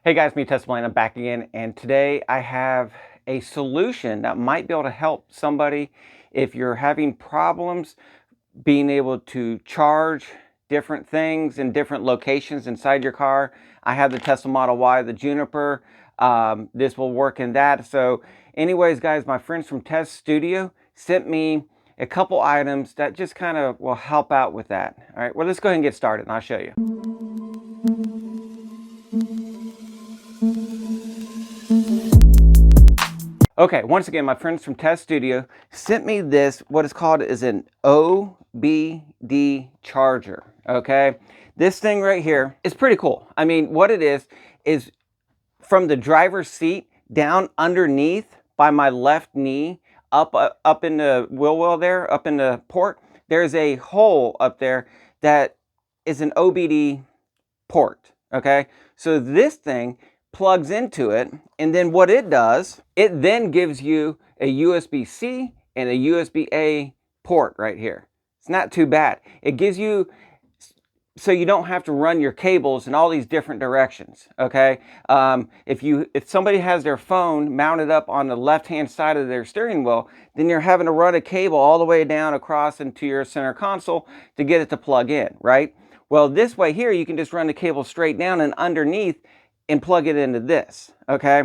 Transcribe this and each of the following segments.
Hey guys, me Tesla Blaine, I'm back again, and today I have a solution that might be able to help somebody if you're having problems being able to charge different things in different locations inside your car. I have the Tesla Model Y, the Juniper. This will work in that. So anyways, guys, my friends from Test Studio sent me a couple items that just kind of will help out with that. All right, well, let's go ahead and get started and I'll show you. Okay, once again, my friends from Test Studio sent me this, what is called is an OBD charger, okay? This thing right here is pretty cool. I mean, what it is from the driver's seat down underneath by my left knee, up in the wheel well there, up in the port, there's a hole up there that is an OBD port, okay? So this thing plugs into it, and then what it does, it then gives you a USB-C and a USB-A port right here. It's not too bad. It gives you, so you don't have to run your cables in all these different directions, okay? If somebody has their phone mounted up on the left-hand side of their steering wheel, then you're having to run a cable all the way down across into your center console to get it to plug in, right? Well, this way here, you can just run the cable straight down and underneath and plug it into this, okay?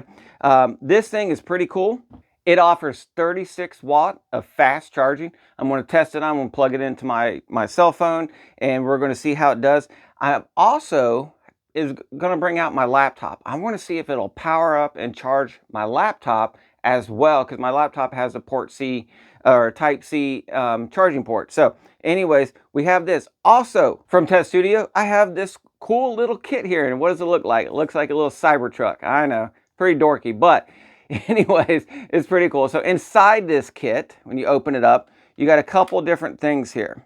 This thing is pretty cool. It offers 36 watt of fast charging. I'm going to test it. I'm going to plug it into my cell phone, and we're going to see how it does. I also is going to bring out my laptop. I want to see if it'll power up and charge my laptop as well, because my laptop has a port C or type C charging port. So anyways, we have this. Also from Test Studio, I have this cool little kit here. And what does it look like? It looks like a little Cybertruck. I know, pretty dorky, but anyways, it's pretty cool. So inside this kit, when you open it up, you got a couple different things here.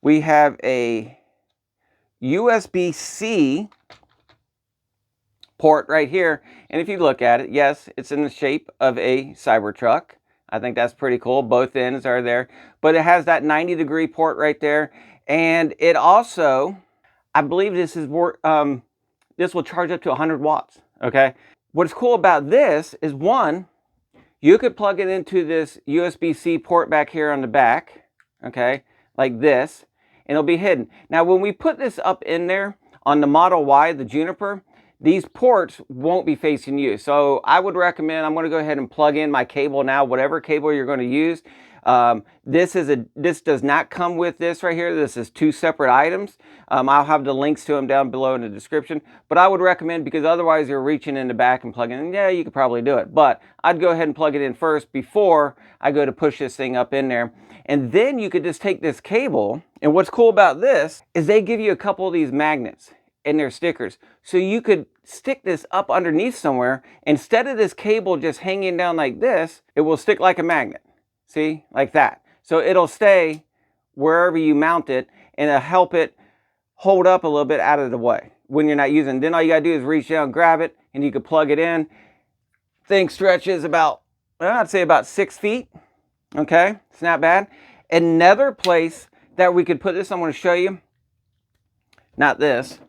We have a USB-C port right here. And if you look at it, yes, it's in the shape of a Cybertruck. I think that's pretty cool. Both ends are there, but it has that 90-degree port right there. And it also, I believe this will charge up to 100 watts, okay? What's cool about this is, one, you could plug it into this USB-C port back here on the back, okay, like this, and it'll be hidden. Now, when we put this up in there on the Model Y, the Juniper, these ports won't be facing you. So I would recommend, I'm going to go ahead and plug in my cable now, whatever cable you're going to use. This does not come with this right here. This is two separate items. I'll have the links to them down below in the description. But I would recommend, because otherwise you're reaching in the back and plugging in. Yeah, you could probably do it. But I'd go ahead and plug it in first before I go to push this thing up in there. And then you could just take this cable. And what's cool about this is they give you a couple of these magnets and their stickers. So you could stick this up underneath somewhere. Instead of this cable just hanging down like this, it will stick like a magnet. See, like that. So it'll stay wherever you mount it, and it'll help it hold up a little bit out of the way when you're not using it. Then all you gotta do is reach down, grab it, and you can plug it in. Thing stretches about, well, I'd say about 6 feet. Okay, it's not bad. Another place that we could put this, I'm gonna show you, not this,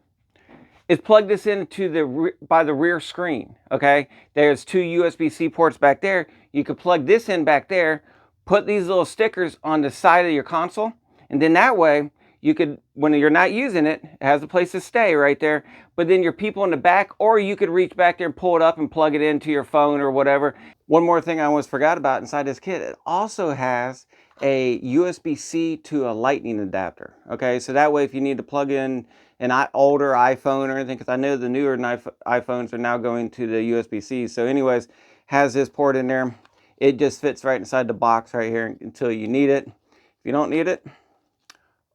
is plug this into by the rear screen, okay? There's two USB-C ports back there. You could plug this in back there, put these little stickers on the side of your console, and then that way you could, when you're not using it, it has a place to stay right there, but then your people in the back, or you could reach back there and pull it up and plug it into your phone or whatever. One more thing I almost forgot about inside this kit, it also has a USB-C to a lightning adapter, okay? So that way if you need to plug in an older iPhone or anything, because I know the newer iPhones are now going to the USB-C. So anyways, has this port in there. It just fits right inside the box right here until you need it. If you don't need it,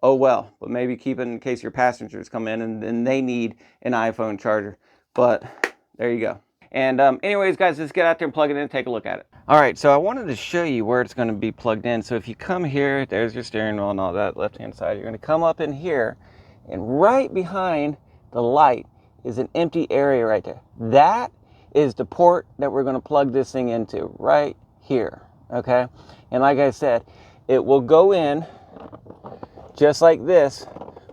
oh well. But maybe keep it in case your passengers come in and they need an iPhone charger. But there you go. And anyways, guys, let's get out there and plug it in and take a look at it. All right, so I wanted to show you where it's going to be plugged in. So if you come here, there's your steering wheel and all that left-hand side. You're going to come up in here, and right behind the light is an empty area right there. That is the port that we're going to plug this thing into right here, okay? And like I said, it will go in just like this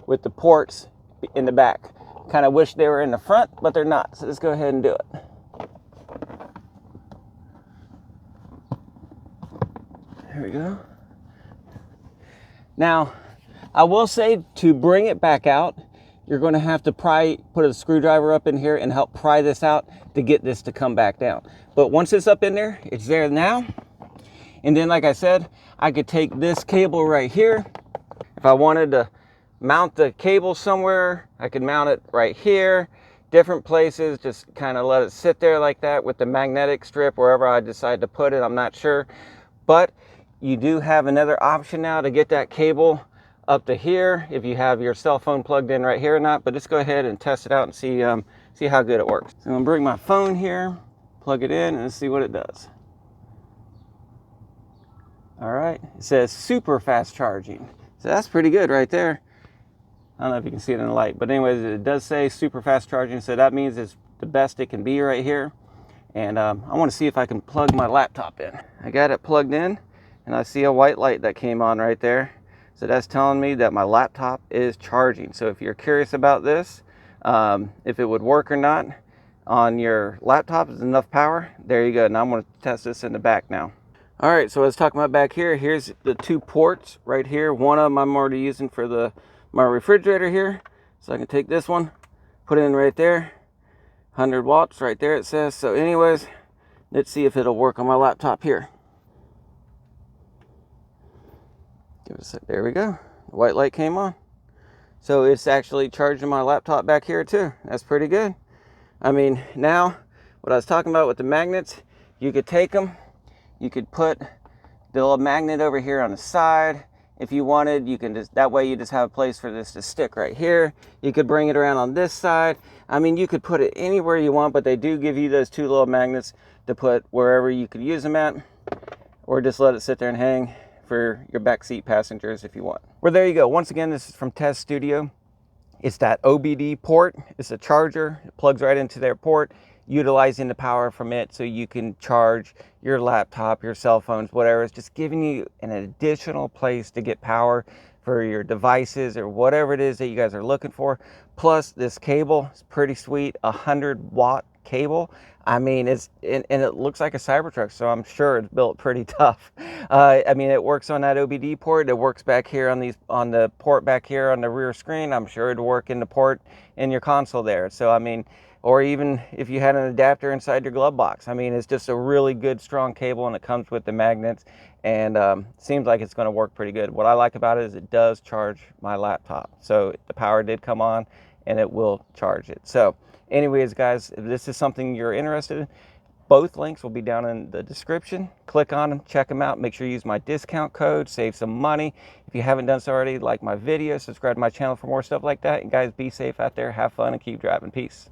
with the ports in the back. Kind of wish they were in the front, but they're not. So let's go ahead and do it. There we go. Now, I will say to bring it back out, you're going to have to put a screwdriver up in here and help pry this out to get this to come back down. But once it's up in there, it's there now. And then, like I said, I could take this cable right here. If I wanted to mount the cable somewhere, I could mount it right here, different places, just kind of let it sit there like that with the magnetic strip wherever I decide to put it. I'm not sure, but you do have another option now to get that cable up to here if you have your cell phone plugged in right here or not. But let's go ahead and test it out and see how good it works. So I'm gonna bring my phone here, plug it in, and see what it does. All right, it says super fast charging. So that's pretty good right there. I don't know if you can see it in the light, but anyways, it does say super fast charging. So that means it's the best it can be right here. And I want to see if I can plug my laptop in. I got it plugged in and I see a white light that came on right there. So that's telling me that my laptop is charging. So if you're curious about this, if it would work or not on your laptop, is enough power, there you go. Now I'm going to test this in the back now. All right, so I was talking about back here. Here's the two ports right here. One of them I'm already using for my refrigerator here. So I can take this one, put it in right there. 100 watts right there it says. So anyways, let's see if it'll work on my laptop here. Give it a sec. There we go. The white light came on. So it's actually charging my laptop back here too. That's pretty good. I mean, now what I was talking about with the magnets, you could take them, you could put the little magnet over here on the side. If you wanted, you can just, that way you just have a place for this to stick right here. You could bring it around on this side. I mean, you could put it anywhere you want, but they do give you those two little magnets to put wherever you could use them at, or just let it sit there and hang for your backseat passengers if you want. Well, there you go. Once again, this is from Test Studio. It's that OBD port. It's a charger. It plugs right into their port, utilizing the power from it so you can charge your laptop, your cell phones, whatever. It's just giving you an additional place to get power for your devices or whatever it is that you guys are looking for. Plus this cable is pretty sweet, 100-watt cable. I mean, and it looks like a Cybertruck, so I'm sure it's built pretty tough. I mean, it works on that OBD port. It works back here on the port back here on the rear screen. I'm sure it'd work in the port in your console there. So I mean, or even if you had an adapter inside your glove box. I mean, it's just a really good, strong cable, and it comes with the magnets, and seems like it's going to work pretty good. What I like about it is it does charge my laptop. So the power did come on, and it will charge it. So anyways, guys, if this is something you're interested in, both links will be down in the description. Click on them, check them out. Make sure you use my discount code, save some money. If you haven't done so already, like my video, subscribe to my channel for more stuff like that. And guys, be safe out there, have fun, and keep driving. Peace.